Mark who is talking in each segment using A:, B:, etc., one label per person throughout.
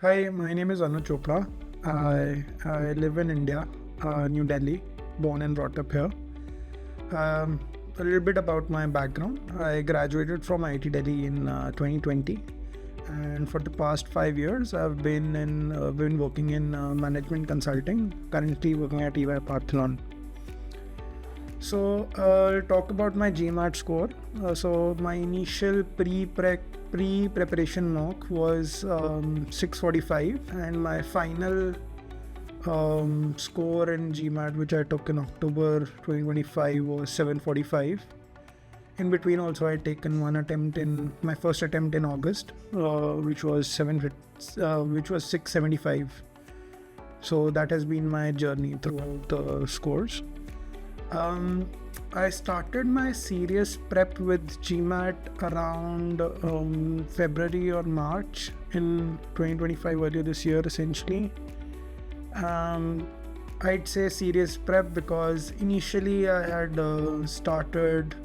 A: Hi, my name is Anuj Chopra. I live in India, New Delhi, born and brought up here. A little bit about my background. I graduated from IIT Delhi in 2020, and for the past 5 years, I've been working in management consulting. Currently working at EY Partholon. So I'll talk about my GMAT score. So my initial pre-preparation mock was 645, and my final score in GMAT, which I took in October 2025, was 745. In between, also I taken my first attempt in August, which was 675. So that has been my journey throughout the scores. I started my serious prep with GMAT around February or March in 2025, earlier this year essentially. I'd say serious prep because initially I had started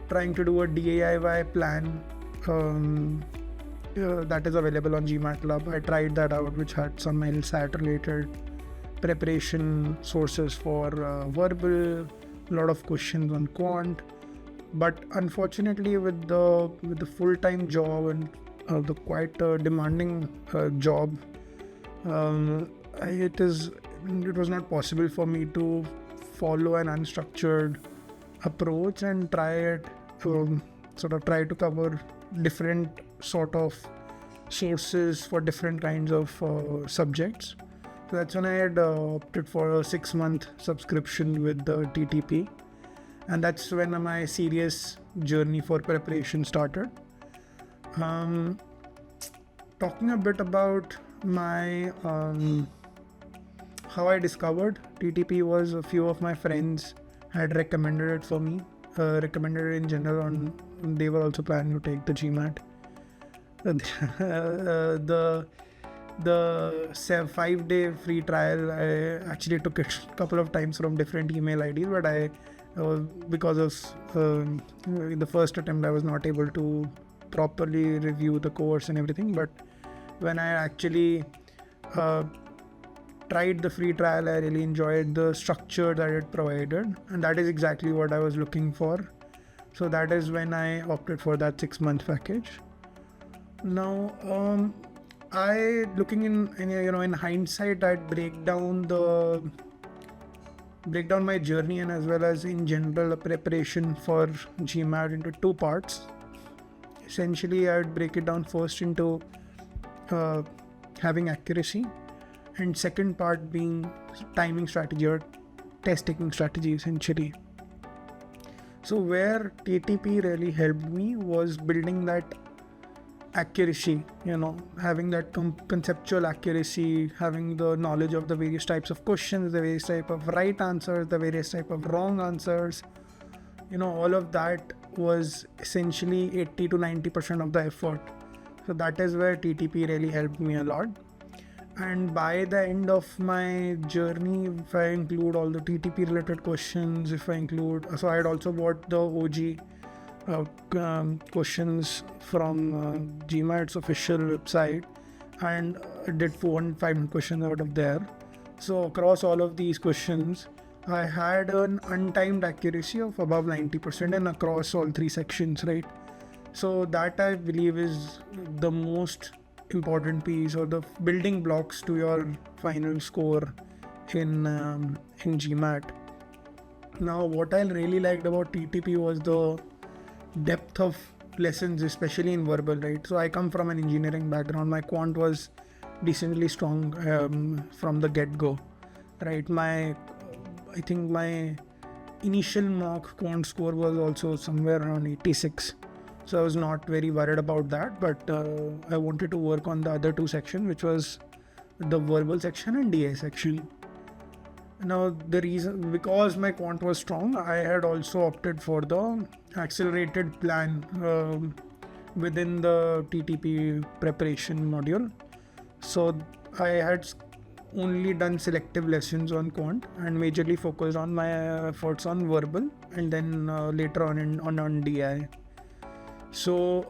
A: trying to do a DIY plan that is available on GMAT Lab. I tried that out, which had some LSAT related preparation sources for verbal, a lot of questions on Quant, but unfortunately with the full-time job and the quite demanding job, it was not possible for me to follow an unstructured approach and try to cover different sort of sources for different kinds of subjects. So that's when I had opted for a 6-month subscription with the TTP, and that's when my serious journey for preparation started. Talking a bit about my how I discovered TTP was a few of my friends had recommended it for me, recommended it in general, and they were also planning to take the GMAT. The 5-day free trial, I actually took it a couple of times from different email IDs, but because of in the first attempt I was not able to properly review the course and everything. But when I actually tried the free trial, I really enjoyed the structure that it provided, and that is exactly what I was looking for. So that is when I opted for that 6-month package. Now, in hindsight, I'd break down my journey and as well as in general preparation for GMAT into 2 parts. Essentially, I'd break it down first into having accuracy, and second part being timing strategy or test taking strategy essentially. So where TTP really helped me was building that accuracy, having that conceptual accuracy, having the knowledge of the various types of questions, the various type of right answers, the various type of wrong answers. All of that was essentially 80 to 90% of the effort. So that is where TTP really helped me a lot. And by the end of my journey, if I include all the TTP related questions, so I had also bought the OG questions from GMAT's official website, and did 400-500 questions out of there. So across all of these questions, I had an untimed accuracy of above 90% and across all 3 sections, right? So that I believe is the most important piece or the building blocks to your final score in GMAT. Now, what I really liked about TTP was the depth of lessons, especially in verbal, right? So I come from an engineering background. My Quant was decently strong from the get-go, right? I think my initial mock Quant score was also somewhere around 86. So I was not very worried about that, but I wanted to work on the other 2 sections, which was the verbal section and DA section. Now, the reason, because my Quant was strong, I had also opted for the accelerated plan within the TTP preparation module. So I had only done selective lessons on Quant and majorly focused on my efforts on verbal, and then later on on DI. So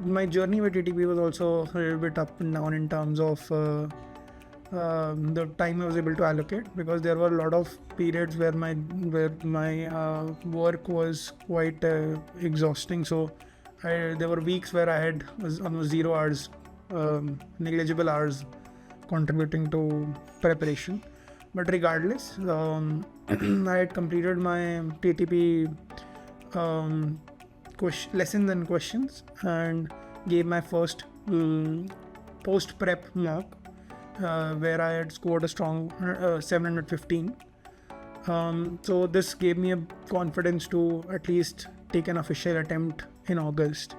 A: my journey with TTP was also a little bit up and down in terms of the time I was able to allocate, because there were a lot of periods where my work was quite exhausting. So there were weeks where I had almost 0 hours, negligible hours contributing to preparation. But regardless, I had completed my TTP lessons and questions and gave my first post-prep mock, where I had scored a strong 715. So this gave me a confidence to at least take an official attempt in August.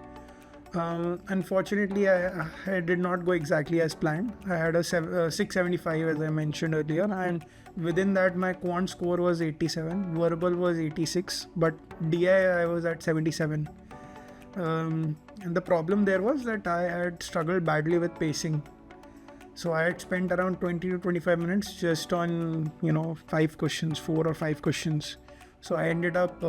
A: Unfortunately, I did not go exactly as planned. I had a 675, as I mentioned earlier, and within that my quant score was 87, verbal was 86, but DI I was at 77. And the problem there was that I had struggled badly with pacing. So I had spent around 20 to 25 minutes just on 4 or 5 questions. So I ended up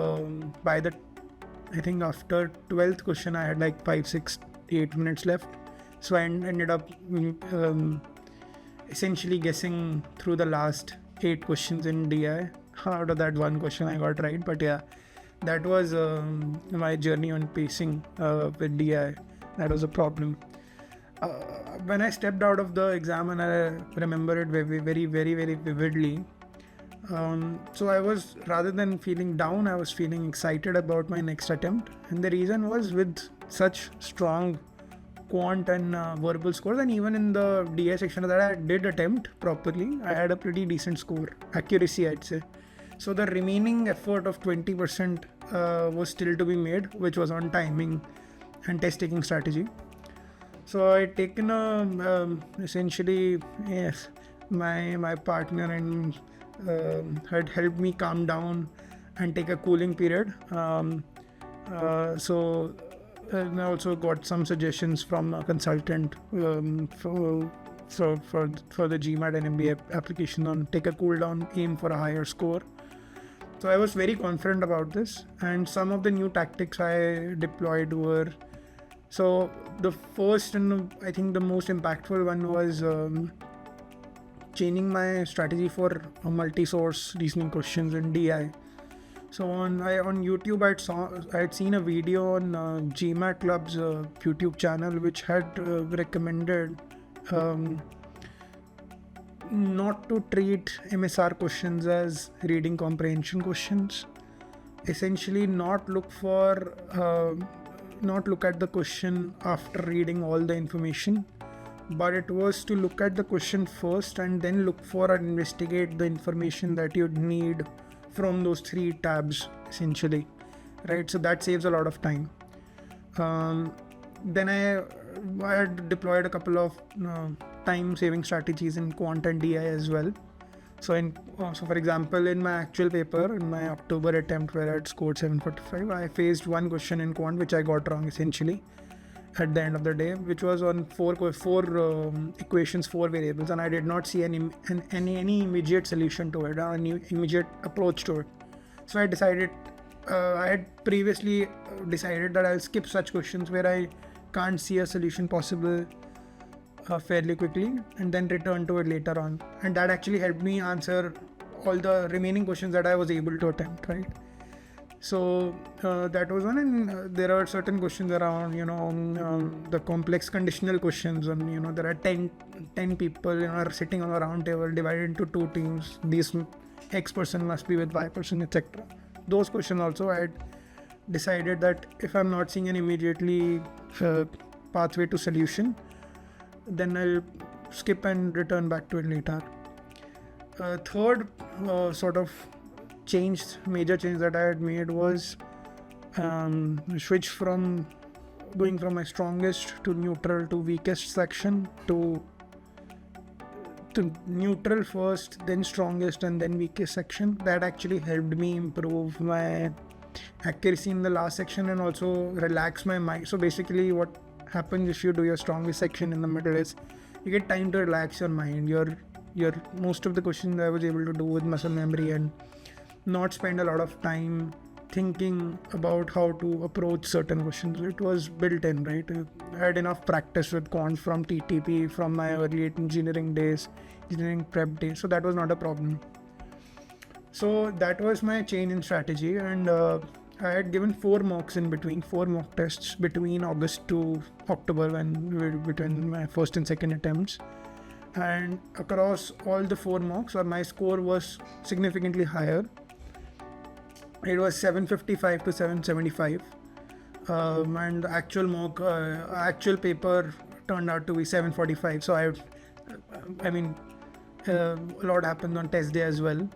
A: I think after 12th question I had like 5, 6, 8 minutes left. So I ended up essentially guessing through the last 8 questions in DI. Out of that, 1 question I got right. But yeah, that was my journey on pacing with DI. That was a problem. When I stepped out of the exam, and I remember it very, very, very, very vividly. So I was, rather than feeling down, I was feeling excited about my next attempt. And the reason was, with such strong quant and verbal scores, and even in the DI section that I did attempt properly, I had a pretty decent score, accuracy I'd say. So the remaining effort of 20% was still to be made, which was on timing and test taking strategy. So I had taken essentially, yes, my partner and had helped me calm down and take a cooling period. So I also got some suggestions from a consultant for the GMAT and MBA application on take a cool down, aim for a higher score. So I was very confident about this, and some of the new tactics I deployed were, so the first and I think the most impactful one was changing my strategy for multi-source reasoning questions in DI. So on YouTube, I had seen a video on GMAT Club's YouTube channel, which had recommended not to treat MSR questions as reading comprehension questions. Essentially, not look at the question after reading all the information, but it was to look at the question first and then look for and investigate the information that you'd need from those 3 tabs, essentially, right? So that saves a lot of time. Then I had deployed a couple of time-saving strategies in Quant and DI as well. So for example, in my actual paper, in my October attempt where I had scored 745, I faced 1 question in Quant which I got wrong essentially at the end of the day, which was on 4 equations, 4 variables, and I did not see any immediate solution to it or any immediate approach to it. So I had previously decided that I'll skip such questions where I can't see a solution possible fairly quickly, and then return to it later on. And that actually helped me answer all the remaining questions that I was able to attempt, right? So that was one, and there are certain questions around, the complex conditional questions, and there are 10 people, are sitting on a round table divided into 2 teams. This X person must be with Y person, etc. Those questions also I had decided that if I'm not seeing an immediately pathway to solution, then I'll skip and return back to it later. Third sort of major change that I had made was switch from going from my strongest to neutral to weakest section to neutral first, then strongest, and then weakest section. That actually helped me improve my accuracy in the last section and also relax my mind. So basically what happens if you do your strongest section in the middle is you get time to relax your mind. Your most of the questions I was able to do with muscle memory and not spend a lot of time thinking about how to approach certain questions. It was built in, right? I had enough practice with Quant from TTP from my early engineering days, engineering prep days, so that was not a problem. So that was my change in strategy, and I had given 4 mocks in between, 4 mock tests between August to October, between my first and second attempts. And across all the 4 mocks, my score was significantly higher. It was 755 to 775, and the actual paper turned out to be 745. So I mean, a lot happened on test day as well.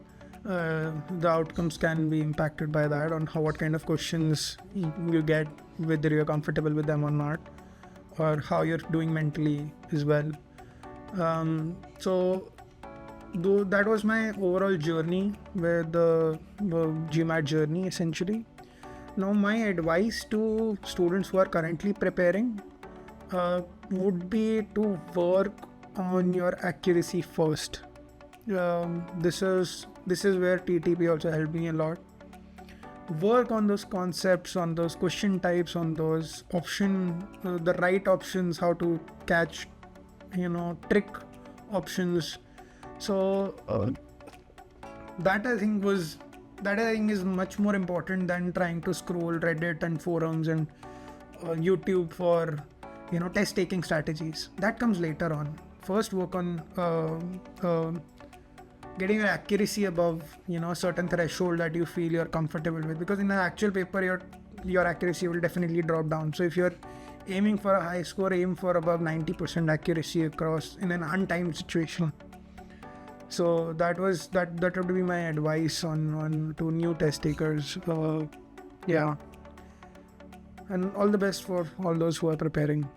A: The outcomes can be impacted by that, on what kind of questions you get, whether you're comfortable with them or not, or how you're doing mentally as well. So that was my overall journey with the GMAT journey, essentially. Now my advice to students who are currently preparing would be to work on your accuracy first. This is where TTP also helped me a lot. Work on those concepts, on those question types, on those the right options, how to catch, trick options. So that I think is much more important than trying to scroll Reddit and forums and YouTube for test taking strategies. That comes later on. First, work on getting your accuracy above a certain threshold that you feel you're comfortable with, because in the actual paper your accuracy will definitely drop down. So if you're aiming for a high score, aim for above 90% accuracy across in an untimed situation. So that would be my advice on to new test takers. And all the best for all those who are preparing.